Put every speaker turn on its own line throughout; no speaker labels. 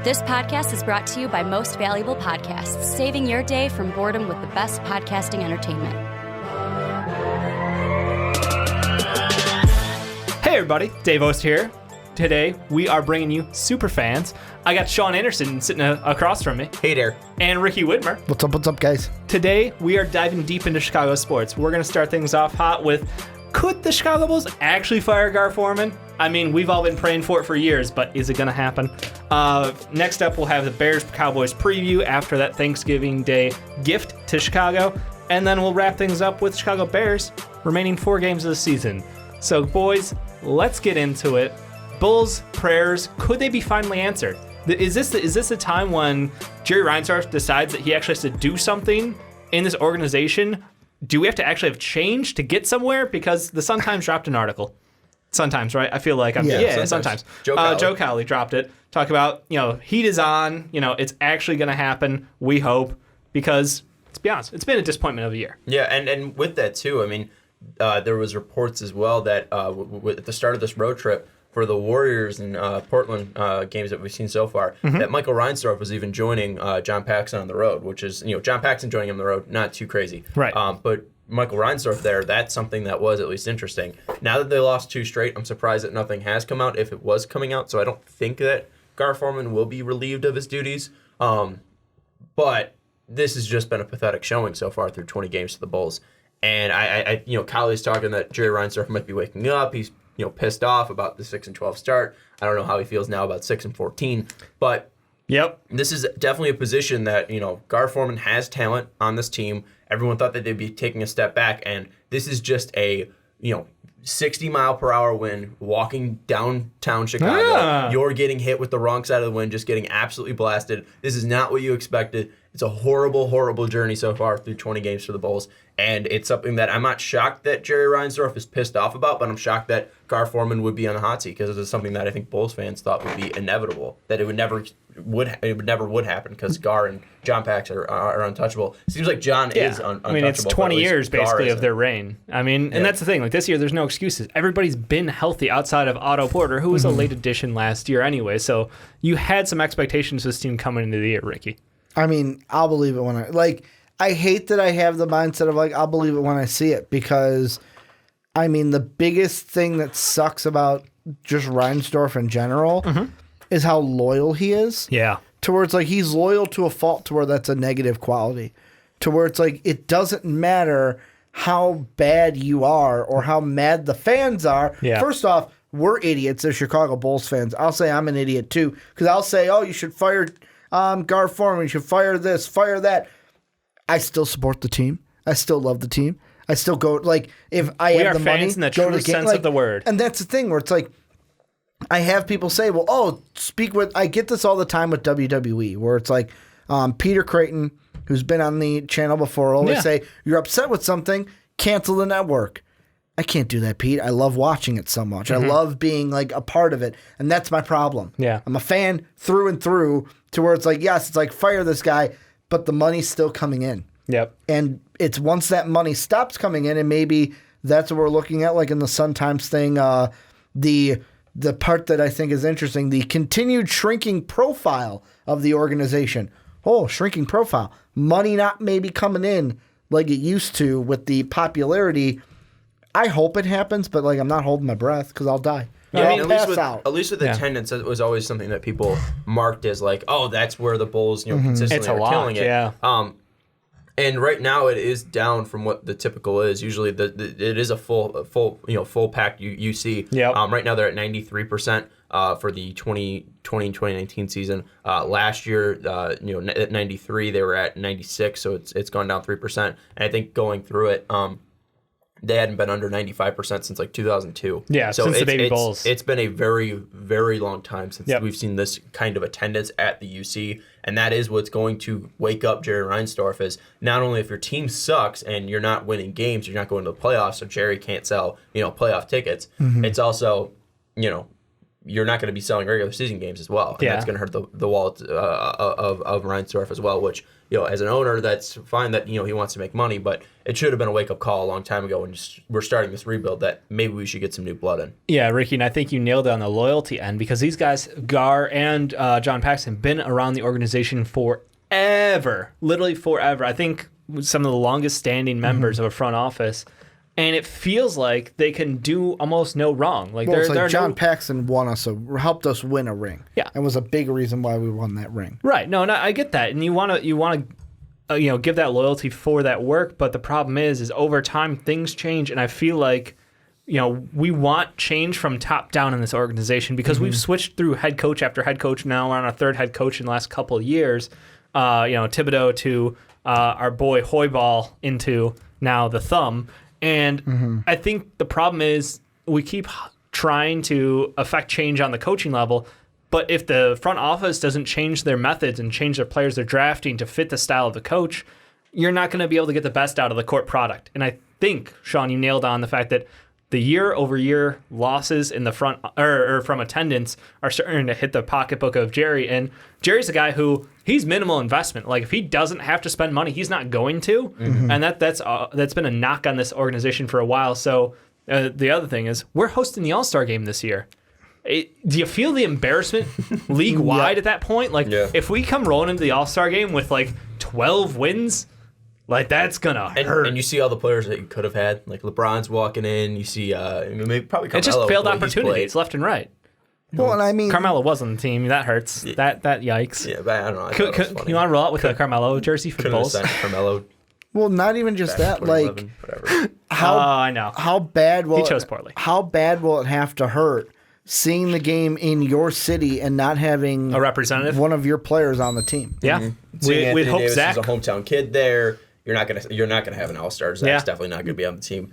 This podcast is brought to you by Most Valuable Podcasts, saving your day from boredom with the best podcasting entertainment.
Hey everybody, Dave Oster here. Today, we are bringing you super fans. I got Sean Anderson sitting across from me.
Hey there.
And Ricky Widmer.
What's up, guys?
Today, we are diving deep into Chicago sports. We're going to start things off hot with, could the Chicago Bulls actually fire Gar Forman? I mean, we've all been praying for it for years, but is it going to happen? Next up, we'll have the Bears-Cowboys preview after that Thanksgiving Day gift to Chicago. And then we'll wrap things up with Chicago Bears remaining 4 games of the season. So, boys, let's get into it. Bulls prayers, could they be finally answered? Is this a time when Jerry Reinsdorf decides that he actually has to do something in this organization? Do we have to actually have change to get somewhere? Because the Sun-Times dropped an article. Sun-Times, right? I feel like Sun-Times. Joe Cowley dropped it. Talk about, heat is on. It's actually going to happen. We hope, because let's be honest, it's been a disappointment of a year.
Yeah, and with that too, I mean, there was reports as well that at the start of this road trip for the Warriors and Portland games that we've seen so far, that Michael Reinsdorf was even joining John Paxson on the road, which is, John Paxson joining him on the road, not too crazy.
Right.
But Michael Reinsdorf there, that's something that was at least interesting. Now that they lost 2 straight, I'm surprised that nothing has come out if it was coming out, so I don't think that Gar Forman will be relieved of his duties. But this has just been a pathetic showing so far through 20 games to the Bulls. And I Kylie's talking that Jerry Reinsdorf might be waking up. He's pissed off about the 6-12 start. I don't know how he feels now about 6-14, but this is definitely a position that Gar Forman has talent on this team. Everyone thought that they'd be taking a step back, and this is just a 60-mile-per-hour wind walking downtown Chicago. You're getting hit with the wrong side of the wind, just getting absolutely blasted. This is not what you expected. It's a horrible, horrible journey so far through 20 games for the Bulls, and it's something that I'm not shocked that Jerry Reinsdorf is pissed off about, but I'm shocked that Gar Forman would be on the hot seat, because it is something that I think Bulls fans thought would be inevitable, that it never would happen, because Gar and John Pax are untouchable. It seems like John is untouchable.
I mean, it's 20 years basically of their reign. I mean, and that's the thing. Like this year, there's no excuses. Everybody's been healthy outside of Otto Porter, who was a late addition last year anyway. So you had some expectations of this team coming into the year, Ricky.
I mean, I'll believe it when I hate that I have the mindset of I'll believe it when I see it, because I mean, the biggest thing that sucks about just Reinsdorf in general is how loyal he is.
Yeah.
To where it's he's loyal to a fault, to where that's a negative quality. To where it's it doesn't matter how bad you are or how mad the fans are.
Yeah.
First off, we're idiots as Chicago Bulls fans. I'll say I'm an idiot too, because I'll say, oh, you should fire Gar Forman, you should fire this, fire that. I still support the team. I still love the team. I still go, if I have the money,
we are fans in the true sense of the word.
And that's the thing where it's I have people say, well, I get this all the time with WWE, where it's Peter Creighton, who's been on the channel before, always say, you're upset with something, cancel the network. I can't do that, Pete. I love watching it so much. I love being a part of it, and that's my problem.
Yeah.
I'm a fan through and through, to where it's yes, it's fire this guy, but the money's still coming in.
Yep.
And it's once that money stops coming in, and maybe that's what we're looking at, in the Sun-Times thing, the part that I think is interesting, the continued shrinking profile of the organization. Oh, shrinking profile. Money not maybe coming in like it used to with the popularity. I hope it happens, but I'm not holding my breath, because I'll die.
Yeah, I mean, at least with attendance, it was always something that people marked as that's where the Bulls consistently are killing it.
Yeah.
And right now it is down from what the typical is. Usually it is a full packed UC.
Yeah.
Right now they're at 93% for the 2020-2019 season. Last year, at 93, they were at 96, so it's gone down 3%. And I think going through it, they hadn't been under 95% since 2002.
Yeah,
so
since the Baby Bulls.
It's been a very, very long time since we've seen this kind of attendance at the UC, and that is what's going to wake up Jerry Reinsdorf, is not only if your team sucks and you're not winning games, you're not going to the playoffs, so Jerry can't sell playoff tickets. It's also, you're not going to be selling regular season games as well. And that's going to hurt the wallet of Reinsdorf as well, which, as an owner, that's fine that, he wants to make money, but it should have been a wake-up call a long time ago when we're starting this rebuild that maybe we should get some new blood in.
Yeah, Ricky, and I think you nailed it on the loyalty end because these guys, Gar and John Paxson, been around the organization forever, literally forever. I think some of the longest-standing members of a front office. And it feels like they can do almost no wrong. Like
John Paxson helped us win a ring.
Yeah,
and was a big reason why we won that ring.
Right. No, I get that, and you want to give that loyalty for that work. But the problem is over time things change, and I feel like we want change from top down in this organization because we've switched through head coach after head coach. Now we're on our third head coach in the last couple of years. Thibodeau to our boy Hoyball into now the Thumb. And I think the problem is we keep trying to affect change on the coaching level, but if the front office doesn't change their methods and change their players they're drafting to fit the style of the coach, you're not going to be able to get the best out of the court product. And I think, Sean, you nailed on the fact that the year-over-year losses in the front or from attendance are starting to hit the pocketbook of Jerry. And Jerry's a guy who he's minimal investment. Like if he doesn't have to spend money, he's not going to. And that's been a knock on this organization for a while. So the other thing is we're hosting the All-Star game this year. Do you feel the embarrassment league-wide at that point? Like if we come rolling into the All-Star game with like 12 wins. Like, that's going to hurt.
And you see all the players that you could have had. Like, LeBron's walking in. You see, maybe probably Carmelo.
It's just failed opportunities left and right.
Well, and I mean...
Carmelo was on the team. That hurts. That yikes.
Yeah, but I don't know.
You want to roll out with a Carmelo jersey for the Bulls?
Carmelo.
Well, not even just that. Like,
whatever.
I know.
How bad will
he chose poorly.
How bad will it have to hurt seeing the game in your city and not having
a representative,
one of your players on the team?
Yeah,
we'd hope Zach is a hometown kid there. You're not gonna have an all-star. Zach's definitely not gonna be on the team.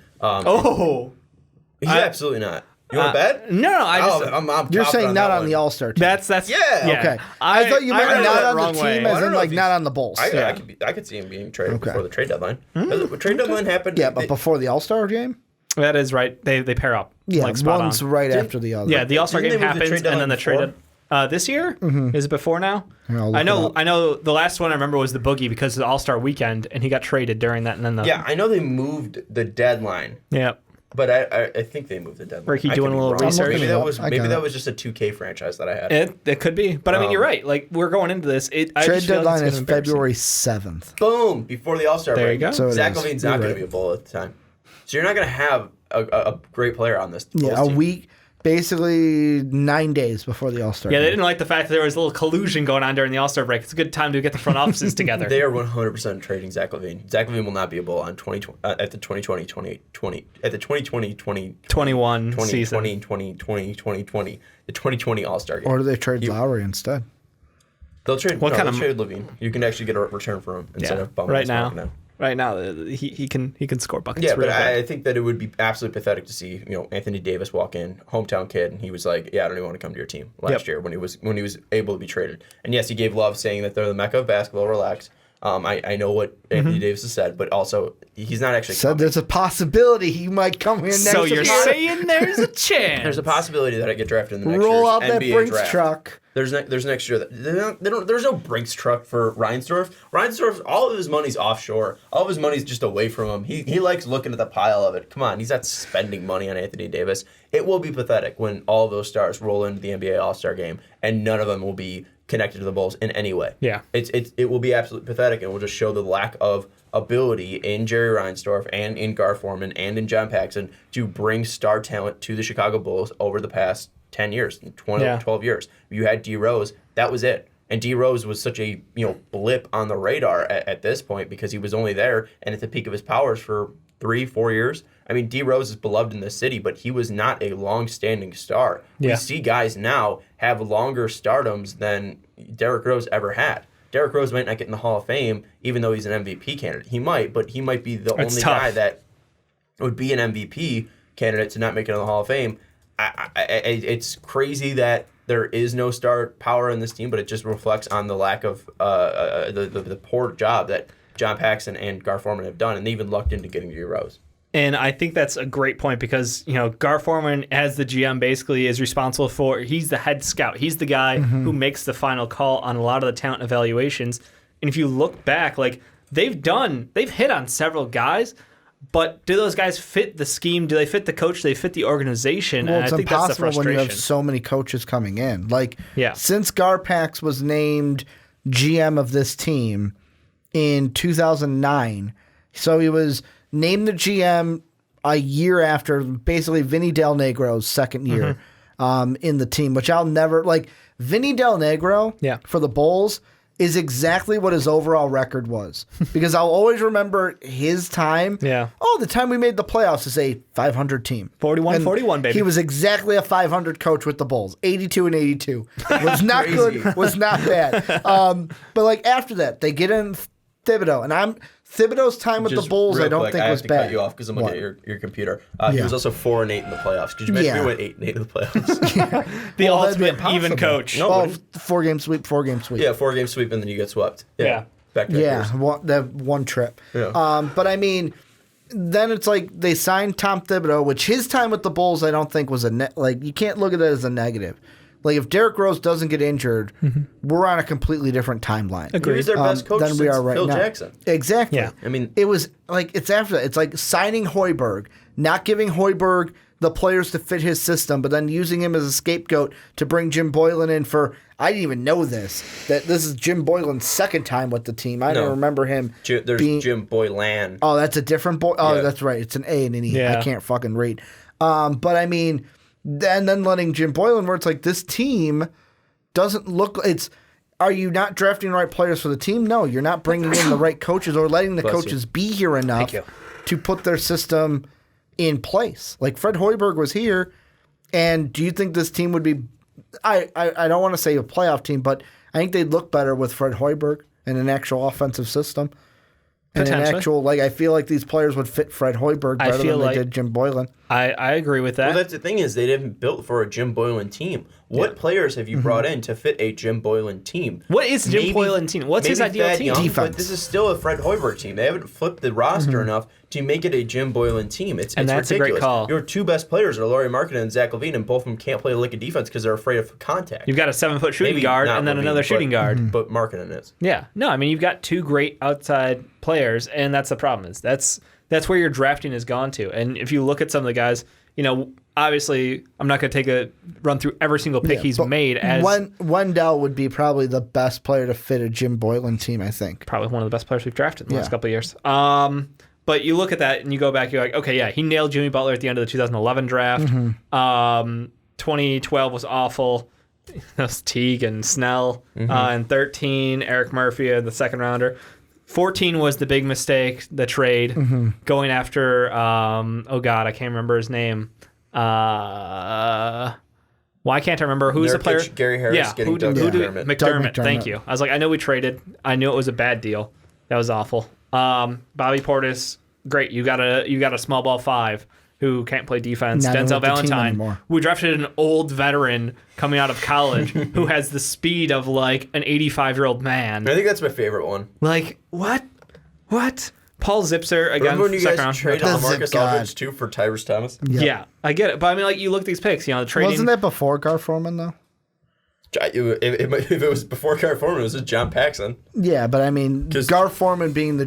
He's absolutely not. You want to bet?
No, I'm
you're saying not on the all-star team.
That's
okay. I thought you meant not on the team, as in like not on the Bulls.
I could see him being traded before the trade deadline. The trade deadline happened.
Yeah, but before the all-star game.
That is right. They pair up.
Yeah,
like spot
one's
on.
Right after the other.
Yeah, the all-star game happens, and then the trade. This year? Is it before now? I know the last one I remember was the Boogie because of the All-Star weekend, and he got traded during that. And then
I know they moved the deadline.
Yeah.
But I think they moved the deadline.
Ricky doing a little research.
Maybe that was just a 2K franchise that I had.
It could be. But I mean, you're right. Like, we're going into this.
Trade deadline is February 7th.
Boom! Before the All-Star break.
There you go.
So
Zach LaVine's not going to be a Bull at the time. So you're not going to have a great player on this Bulls
team.
Week.
Basically 9 days before the All-Star
game. They didn't like the fact that there was a little collusion going on during the All-Star break. It's a good time to get the front offices together.
They are 100% trading Zach LaVine. Zach LaVine will not be a Bull on at the 2020 season. The 2020 All-Star game.
Or do they trade Lowry instead?
They'll trade trade LaVine. You can actually get a return for him instead of bumming his market now.
Right now, he can score buckets.
Yeah, but I think that it would be absolutely pathetic to see Anthony Davis walk in, hometown kid, and he was like, "Yeah, I don't even want to come to your team." Last year when he was able to be traded, and yes, he gave love, saying that they're the mecca of basketball. Relax. I know what Anthony Davis has said, but also he's not actually
said there's a possibility he might come here next year.
So you're saying there's a chance.
There's a possibility that I get drafted in the next
year's
Roll
out that
NBA
Brinks
draft.
truck.
There's next year. There's no Brinks truck for Reinsdorf. Reinsdorf, all of his money's offshore. All of his money's just away from him. He likes looking at the pile of it. Come on, he's not spending money on Anthony Davis. It will be pathetic when all of those stars roll into the NBA All-Star game and none of them will be connected to the Bulls in any way.
Yeah.
It will be absolutely pathetic and will just show the lack of ability in Jerry Reinsdorf and in Gar Forman and in John Paxson to bring star talent to the Chicago Bulls over the past 10 years, 12 years. You had D Rose, that was it. And D Rose was such a blip on the radar at this point because he was only there and at the peak of his powers for 3-4 years. I mean, D Rose is beloved in the city, but he was not a long-standing star. Yeah. We see guys now have longer stardoms than Derrick Rose ever had. Derrick Rose might not get in the Hall of Fame, even though he's an MVP candidate. He might, but he might be the only guy that would be an MVP candidate to not make it in the Hall of Fame. It's crazy that there is no star power in this team, but it just reflects on the lack of the poor job that John Paxson and Gar Forman have done, and they even lucked into getting D Rose.
And I think that's a great point because, Gar Forman as the GM basically is responsible for, he's the head scout. He's the guy who makes the final call on a lot of the talent evaluations. And if you look back, like they've hit on several guys, but do those guys fit the scheme? Do they fit the coach? Do they fit the organization?
Well,
and
it's
I think that's the
impossible when you
frustration.
have so many coaches coming in. Like,
Yeah.
since Garpax was named GM of this team in 2009, so he was named the GM a year after basically Vinny Del Negro's second year in the team, which I'll never like. Vinny Del Negro for the Bulls is exactly what his overall record was because I'll always remember his time.
Yeah.
Oh, the time we made the playoffs is a 500 team.
41-41, baby.
He was exactly a 500 coach with the Bulls. 82 and 82. Was not good. Was not bad. But like after that, they get in Thibodeau, and Thibodeau's time with the Bulls, I don't think was bad.
I have to cut you off because I'm looking at your computer. He was also 4-8 in the playoffs. Could you imagine we went 8-8 in the playoffs?
The
Well,
ultimate
that'd be
even
impossible.
coach.
No.
Oh, 4-game sweep.
Yeah, 4-game sweep and then you get swept.
Yeah.
Back to
Yeah, that one trip.
Yeah.
But I mean, then it's like they signed Tom Thibodeau, which his time with the Bulls I don't think was like you can't look at it as a negative. Like if Derrick Rose doesn't get injured, we're on a completely different timeline.
He was their best coach
than
since
we are right
Phil
now.
Jackson.
Exactly.
Yeah.
I mean,
it was like it's after that. It's like signing Hoiberg, not giving Hoiberg the players to fit his system, but then using him as a scapegoat to bring Jim Boylan in for. I didn't even know this. That this is Jim Boylan's second time with the team. I don't remember him.
There's
being,
Jim Boylan.
Oh, that's a different boy. Oh,
Yeah.
that's right. It's an A and an E.
Yeah.
I can't fucking read. But I mean, and then letting Jim Boylan, where it's like this team doesn't look. Are you not drafting the right players for the team? No, you're not bringing in the right coaches or letting the coaches be here enough to put their system in place. Like Fred Hoiberg was here, and do you think this team would be? I don't want to say a playoff team, but I think they'd look better with Fred Hoiberg and an actual offensive system. And an
Potentially.
actual, I feel like these players would fit Fred Hoiberg better than they did Jim Boylan.
I agree with that.
Well, that's the thing is they didn't build for a Jim Boylan team. What players have you brought in to fit a Jim Boylan team?
What is Jim Boylan team? What's his ideal
Thad
team?
Young,
Defense.
but this is still a Fred Hoiberg team. They haven't flipped the roster enough to make it a Jim Boylan team. It's
that's
ridiculous.
a great call.
Your two best players are Laurie Markkinen and Zach LaVine, and both of them can't play a lick of defense because they're afraid of contact.
You've got a 7-foot shooting
Maybe
guard
not
and then
LaVine,
another shooting guard.
But Markkinen is.
Yeah. No, I mean, you've got two great outside players, and that's the problem. That's where your drafting has gone to. And if you look at some of the guys, obviously, I'm not going to run through every single pick he's
but
made as
Wendell would be probably the best player to fit a Jim Boylan team, I think.
probably one of the best players we've drafted in the last couple of years. But you look at that and you go back, you're like, okay, yeah, he nailed Jimmy Butler at the end of the 2011 draft. 2012 was awful. That was Teague and Snell. And 13, Eric Murphy, the second rounder. 14 was the big mistake, the trade, going after, oh God, I can't remember his name. Why can't I remember who's the player?
Gary Harris getting
who
Doug
did
McDermott.
McDermott.
Doug
Thank
McDermott.
you. I was like, I know we traded. I knew it was a bad deal. That was awful. Bobby Portis, great. You got a small ball 5 who can't play defense.
Not even
Denzel
with the team
Valentine.
anymore.
We drafted an old veteran coming out of college who has the speed of like an 85-year-old man.
I think that's my favorite one.
Like what? Paul Zipser again.
Remember when you
second
guys
round.
traded
The
Marcus
Zip God.
Aldridge too for Tyrese Thomas?
Yeah, I get it. But I mean, like you look at these picks. The trading.
Wasn't that before Gar Forman, though?
If it was before Gar Forman, it was just John Paxson.
Yeah, but I mean,
'Cause-
Gar Forman being the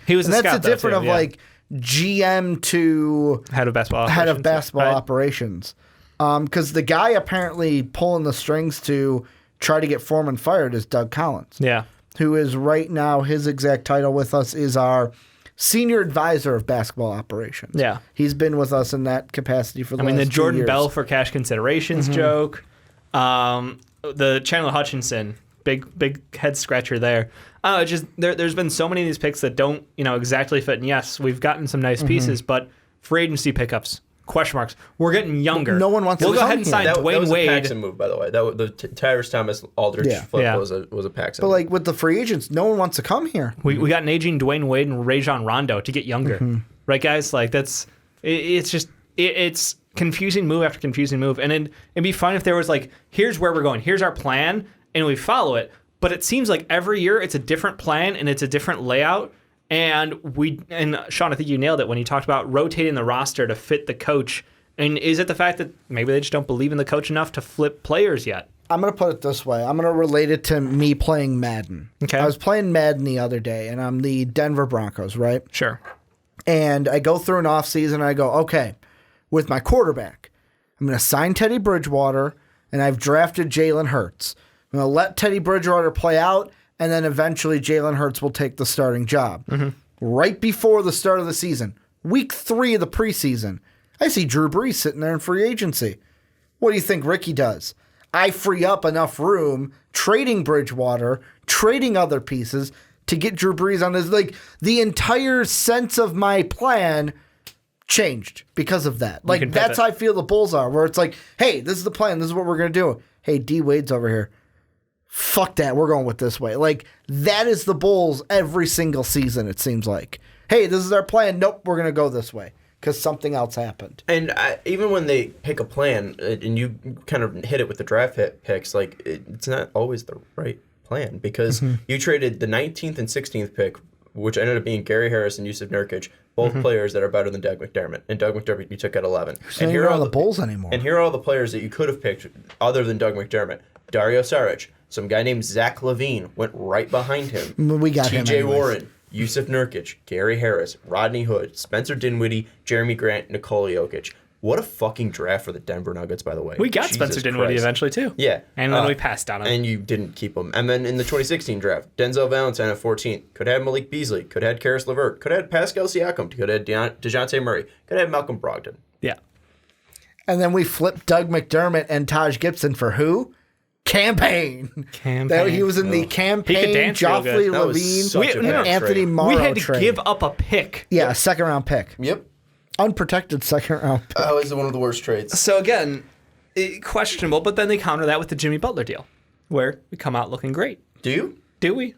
He was
and
the
that's
scout,
the
though,
different
too,
of
yeah.
like GM to
head of basketball.
head of
operations,
basketball
right?
operations. Because the guy apparently pulling the strings to try to get Foreman fired is Doug Collins,
Yeah.
who is right now, his exact title with us is our senior advisor of basketball operations.
Yeah.
He's been with us in that capacity for the
I mean, the
last 2
Jordan
years.
Bell for cash considerations joke. The Chandler Hutchinson, big head scratcher there. It's just there's been so many of these picks that don't exactly fit. And yes, we've gotten some nice pieces, but free agency pickups, question marks. We're getting younger.
No one wants to
We'll go
come
ahead and
here.
sign
That
Dwayne
was
Wade.
a Paxson move, by the way. That was the Tyrese Thomas Aldridge
Yeah.
flip
Yeah.
was a Paxson.
But
move.
like with the free agents, no one wants to come here.
We got an aging Dwayne Wade and Rajon Rondo to get younger, right, guys? Like it's just it's confusing move after confusing move, and it'd be fun if there was like, here's where we're going, here's our plan, and we follow it. But it seems like every year it's a different plan and it's a different layout, And Sean, I think you nailed it when you talked about rotating the roster to fit the coach. And is it the fact that maybe they just don't believe in the coach enough to flip players yet?
I'm going to put it this way. I'm going to relate it to me playing Madden.
Okay.
I was playing Madden the other day, and I'm the Denver Broncos, right?
Sure.
And I go through an offseason, and I go, okay, with my quarterback, I'm going to sign Teddy Bridgewater, and I've drafted Jalen Hurts. I'm going to let Teddy Bridgewater play out, and then eventually Jalen Hurts will take the starting job. Mm-hmm. Right before the start of the season, week 3 of the preseason, I see Drew Brees sitting there in free agency. What do you think Ricky does? I free up enough room trading Bridgewater, trading other pieces to get Drew Brees on his, like, the entire sense of my plan changed because of that. Like, that's how I feel the Bulls are, where it's like, hey, this is the plan. This is what we're going to do. Hey, D Wade's over here. Fuck that. We're going with this way. Like, that is the Bulls every single season, it seems like. Hey, this is our plan. Nope, we're going to go this way because something else happened.
And even when they pick a plan, and you kind of hit it with the draft picks, like, it's not always the right plan because you traded the 19th and 16th pick, which ended up being Gary Harris and Yusuf Nurkic, both players that are better than Doug McDermott. And Doug McDermott you took at 11.
And here are all the Bulls anymore.
And here are all the players that you could have picked other than Doug McDermott. Dario Saric, some guy named Zach LaVine went right behind him.
We got him
T.J.
anyways.
Warren, Yusuf Nurkic, Gary Harris, Rodney Hood, Spencer Dinwiddie, Jeremy Grant, Nikola Jokic. What a fucking draft for the Denver Nuggets, by the way.
We got Spencer Dinwiddie eventually, too.
Yeah.
And then we passed on him.
And you didn't keep him. And then in the 2016 draft, Denzel Valentine at 14. Could have had Malik Beasley. Could have had Karis LeVert. Could have had Pascal Siakam. Could have had DeJounte Murray. Could have had Malcolm Brogdon.
Yeah.
And then we flipped Doug McDermott and Taj Gibson for who? Campaign. That he was in the campaign.
He could dance real
Joffrey
good.
Levine, and Anthony Morrow
We had to
trade.
give up a pick.
Yeah, a second round pick.
Yep.
Unprotected second round pick.
That was one of the worst trades.
So again, questionable, but then they counter that with the Jimmy Butler deal, where we come out looking great.
Do you?
Do we?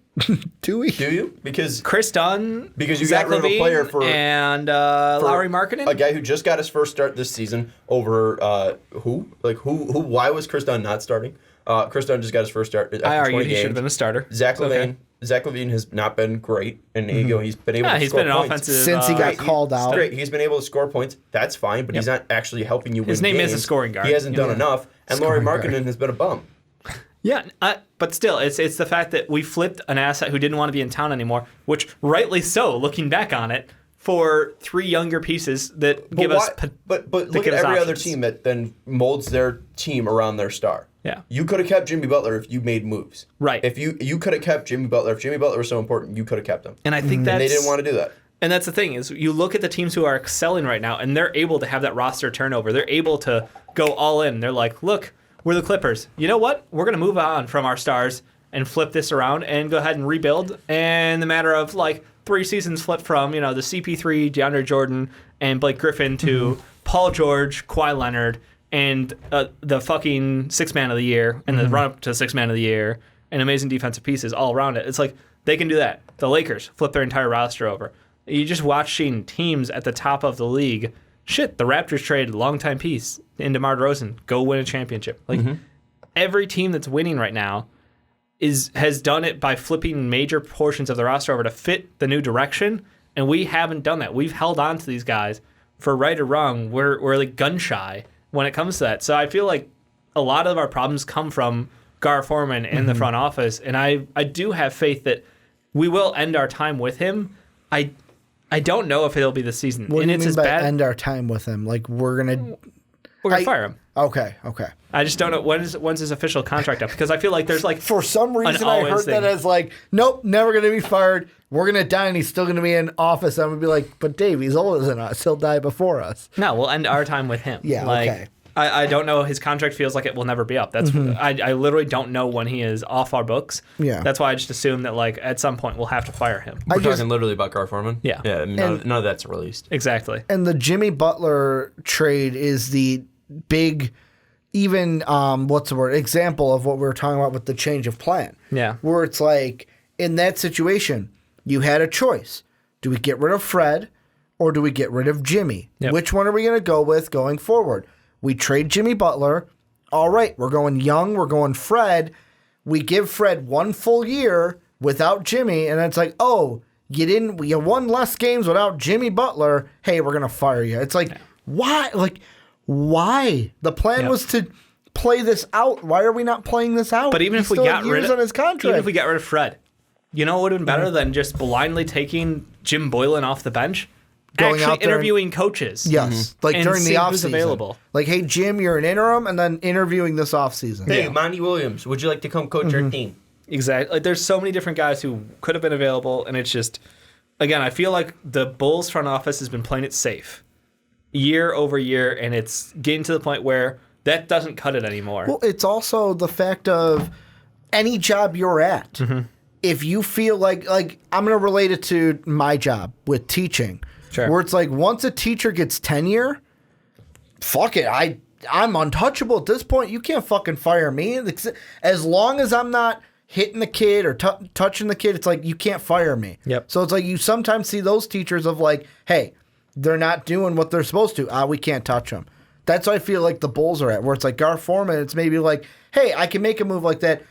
Do we?
Do you? Because
Chris Dunn,
you
Zach
got rid of a player
LaVine, and Lowry Markkinen.
a guy who just got his first start this season over who? Why was Chris Dunn not starting? Chris Dunn just got his first start.
I argued he should have been a starter.
Zach LaVine.
Okay.
Zach LaVine has not been great, and he's been able to
He's
score
been an
points.
offensive
Since he got called out.
Great. He's been able to score points. That's fine, but he's not actually helping you win
His name
games.
is a scoring guard.
He hasn't done enough, and Lowry
Scoring guard.
Markkinen has been a bum.
Yeah, but still, it's the fact that we flipped an asset who didn't want to be in town anymore, which rightly so, looking back on it, for 3 younger pieces that give us.
But look at every other team that then molds their team around their star.
Yeah.
You could have kept Jimmy Butler if you made moves.
Right.
If you could have kept Jimmy Butler, if Jimmy Butler was so important, you could have kept him.
And I think
And they didn't want to do that.
And that's the thing is you look at the teams who are excelling right now, and they're able to have that roster turnover. They're able to go all in. They're like, look, we're the Clippers. You know what? We're going to move on from our stars and flip this around and go ahead and rebuild. And the matter of like 3 seasons flip from, the CP3, DeAndre Jordan, and Blake Griffin to Paul George, Kawhi Leonard, and the fucking 6th man of the year and the run-up to 6th man of the year and amazing defensive pieces all around it. It's like they can do that. The Lakers flip their entire roster over. You just watching teams at the top of the league. Shit, the Raptors traded longtime piece in DeMar DeRozan. Go win a championship. Like every team that's winning right now has done it by flipping major portions of the roster over to fit the new direction, and we haven't done that. We've held on to these guys for right or wrong. We're like gun shy when it comes to that. So I feel like a lot of our problems come from Gar Forman in the front office, and I do have faith that we will end our time with him. I don't know if it'll be this season.
What
and
do you
it's
mean
as
by
bad.
end our time with him? Like we're gonna
Fire him.
Okay.
I just don't know when's his official contract up, because I feel like there's like
For some reason, I
always
heard that
thing.
as like, nope, never gonna be fired. We're gonna die, and he's still gonna be in office. I'm gonna be like, but Dave, he's older than us. He'll die before us.
No, we'll end our time with him.
Yeah,
like,
okay.
I don't know. His contract feels like it will never be up. That's I literally don't know when he is off our books.
Yeah.
That's why I just assume that like at some point we'll have to fire him.
We're talking literally about Gar Forman?
Yeah.
Yeah, I mean, none of that's released.
Exactly.
And the Jimmy Butler trade is the big, even what's the word, example of what we were talking about with the change of plan.
Yeah.
Where it's like in that situation, you had a choice: do we get rid of Fred, or do we get rid of Jimmy?
Yep.
Which one are we going to go with going forward? We trade Jimmy Butler. All right, we're going young. We're going Fred. We give Fred 1 full year without Jimmy, and it's like, oh, you won less games without Jimmy Butler. Hey, we're gonna fire you. It's like why? Like why? The plan was to play this out. Why are we not playing this out?
But even if we got rid of
on his contract,
even if we got rid of Fred, you know what would have been better than just blindly taking Jim Boylan off the bench?
Going
Actually
out there
interviewing coaches.
Yes, like
And
during the
seeing who's
offseason.
available.
Like, hey, Jim, you're an interim, and then interviewing this offseason.
Hey, Monty Williams, would you like to come coach our team?
Exactly. Like, there's so many different guys who could have been available, and it's just, again, I feel like the Bulls front office has been playing it safe year over year, and it's getting to the point where that doesn't cut it anymore.
Well, it's also the fact of any job you're at. If you feel like I'm going to relate it to my job with teaching.
Sure.
Where it's like once a teacher gets tenure, fuck it. I'm untouchable at this point. You can't fucking fire me. As long as I'm not hitting the kid or touching the kid, it's like you can't fire me.
Yep.
So it's like you sometimes see those teachers of like, hey, they're not doing what they're supposed to. We can't touch them. That's what I feel like the Bulls are at, where it's like Gar Forman, it's maybe like, hey, I can make a move like that.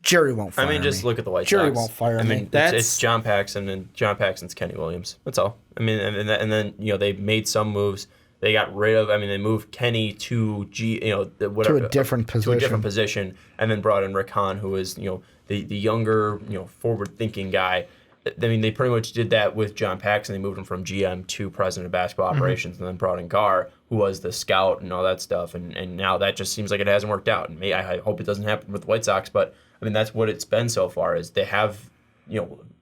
Jerry won't fire me.
I mean, just look at the White Sox.
Jerry won't fire me.
I mean, it's John Paxson, and John Paxson's Kenny Williams. That's all. I mean, and then they made some moves. They got rid of. I mean, they moved Kenny to to
a different position,
and then brought in Rick Hahn, who is the younger forward thinking guy. I mean, they pretty much did that with John Paxson. They moved him from GM to president of basketball operations, and then brought in Gar, who was the scout and all that stuff. And now that just seems like it hasn't worked out. And I hope it doesn't happen with the White Sox, but I mean, that's what it's been so far. Is they have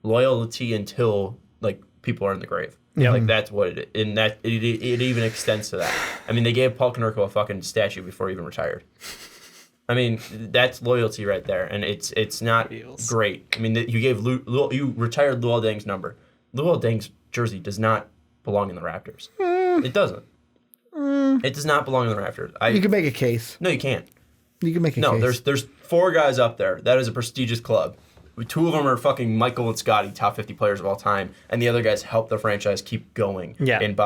loyalty until like people are in the grave. Yeah, like that's what it is. And that it even extends to that. I mean, they gave Paul Konerko a fucking statue before he even retired. I mean, that's loyalty right there, and it's not great. I mean, you retired Luol Deng's number. Luol Deng's jersey does not belong in the Raptors. It doesn't. It does not belong in the Raptors.
You can make a case.
No, you can't.
You can make a case.
No, there's 4 guys up there. That is a prestigious club. 2 of them are fucking Michael and Scotty, top 50 players of all time, and the other guys help the franchise keep going.
Yeah.
And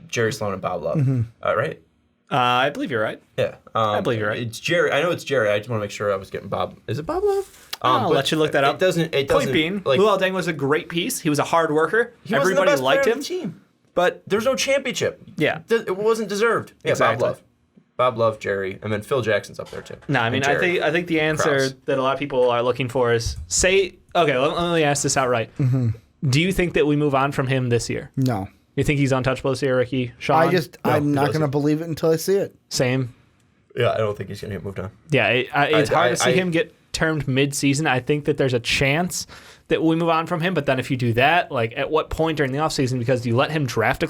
Jerry Sloan and Bob Love. Right?
I believe you're right.
Yeah.
I believe you're right.
It's Jerry. I know it's Jerry. I just want to make sure I was getting Bob. Is it Bob Love?
I'll let you look that up.
It doesn't.
Point being,
like,
Luol Deng was a great piece. He was a hard worker.
He wasn't
Everybody
the best
liked
player
him.
on the team.
But
There's no championship.
Yeah.
It wasn't deserved. Yeah,
Exactly.
Bob Love, Jerry, and then Phil Jackson's up there too.
No, I mean, I think the answer
Krause.
that a lot of people are looking for is let me ask this outright. Do you think that we move on from him this year?
No.
You think he's untouchable this year, Ricky? Sean?
I'm not going to believe it until I see it.
Same.
Yeah, I don't think he's going to get moved on.
Yeah, it's hard to see him get termed mid-season. I think that there's a chance that we move on from him, but then if you do that, like at what point during the offseason, because you let him draft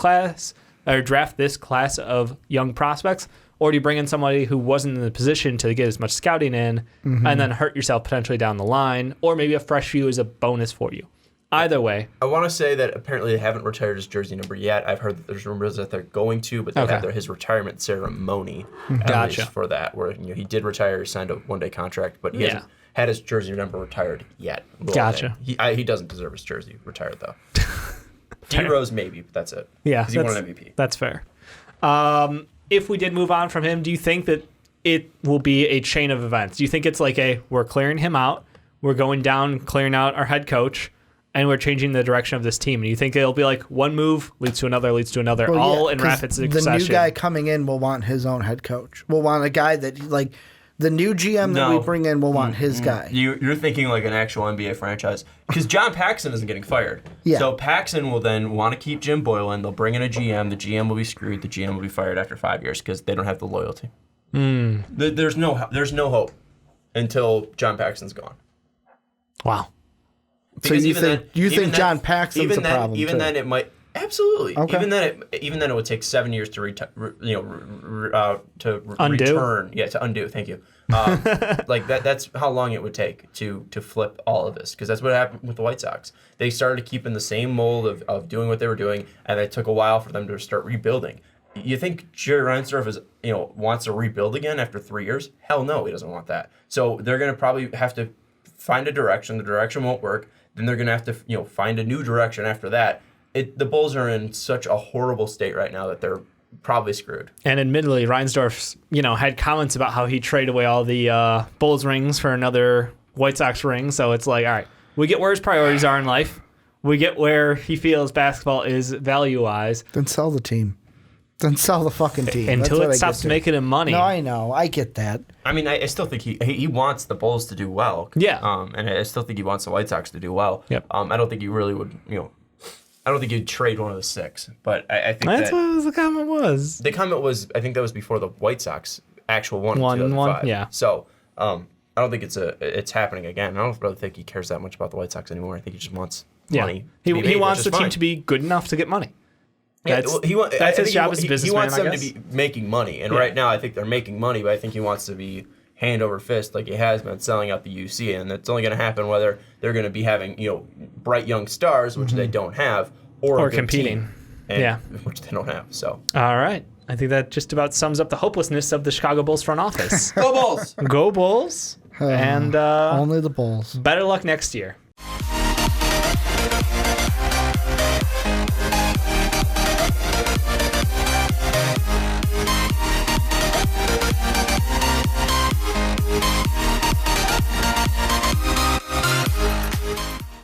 this class of young prospects, or do you bring in somebody who wasn't in the position to get as much scouting in and then hurt yourself potentially down the line, or maybe a fresh view is a bonus for you? Either way.
I want to say that apparently they haven't retired his jersey number yet. I've heard that there's rumors that they're going to, but they have his retirement ceremony at least for that, where he did retire, he signed a one-day contract, but he hasn't had his jersey number retired yet.
Gotcha.
He doesn't deserve his jersey retired, though. D-Rose maybe, but that's it.
Yeah.
Because he won an MVP.
That's fair. If we did move on from him, do you think that it will be a chain of events? Do you think it's like we're clearing him out, we're going down, clearing out our head coach, and we're changing the direction of this team? And you think it'll be like one move leads to another, all in rapid succession?
The new guy coming in will want his own head coach. Will want a guy that, like, the new GM that we bring in will want his guy.
You're thinking like an actual NBA franchise. Because John Paxson isn't getting fired.
Yeah.
So Paxson will then want to keep Jim Boylan. They'll bring in a GM. The GM will be screwed. The GM will be fired after 5 years because they don't have the loyalty. There's no hope until John Paxson's gone.
Wow.
So you think John Paxson's a problem?
Even
too?
then, it might absolutely.
Okay.
Even then, it would take 7 years to
Undo?
return. Yeah, to undo. Thank you. Like that. That's how long it would take to flip all of this, because that's what happened with the White Sox. They started keeping the same mold of doing what they were doing, and it took a while for them to start rebuilding. You think Jerry Reinsdorf wants to rebuild again after 3 years? Hell no, he doesn't want that. So they're going to probably have to find a direction. The direction won't work. Then they're going to have to find a new direction after that. The Bulls are in such a horrible state right now that they're probably screwed.
And admittedly, Reinsdorf, had comments about how he traded away all the Bulls rings for another White Sox ring. So it's like, all right, we get where his priorities are in life. we get where he feels basketball is value-wise.
Then sell the team. Then sell the fucking team.
Until
That's what
it
I
stops
get to.
making him money.
No, I know. I get that.
I mean, I still think he wants the Bulls to do well.
Yeah.
And I still think he wants the White Sox to do well.
Yep.
I don't think he really would, I don't think he'd trade one of the 6. But I think
That's
that
what the comment was.
the comment was, I think that was before the White Sox actual one in
1-1,
2005.
yeah.
So, I don't think it's happening again. I don't really think he cares that much about the White Sox anymore. I think he just wants money.
He wants the team to be good enough to get money. That's his job as a businessman.
He wants them
I guess.
to be making money, and right now I think they're making money, but I think he wants to be hand over fist like he has been selling out the UC, and that's only going to happen whether they're going to be having bright young stars, which they don't have, or a good
competing,
team, which they don't have. So
all right, I think that just about sums up the hopelessness of the Chicago Bulls front office.
go Bulls!
Go Bulls! And
Only the Bulls.
better luck next year.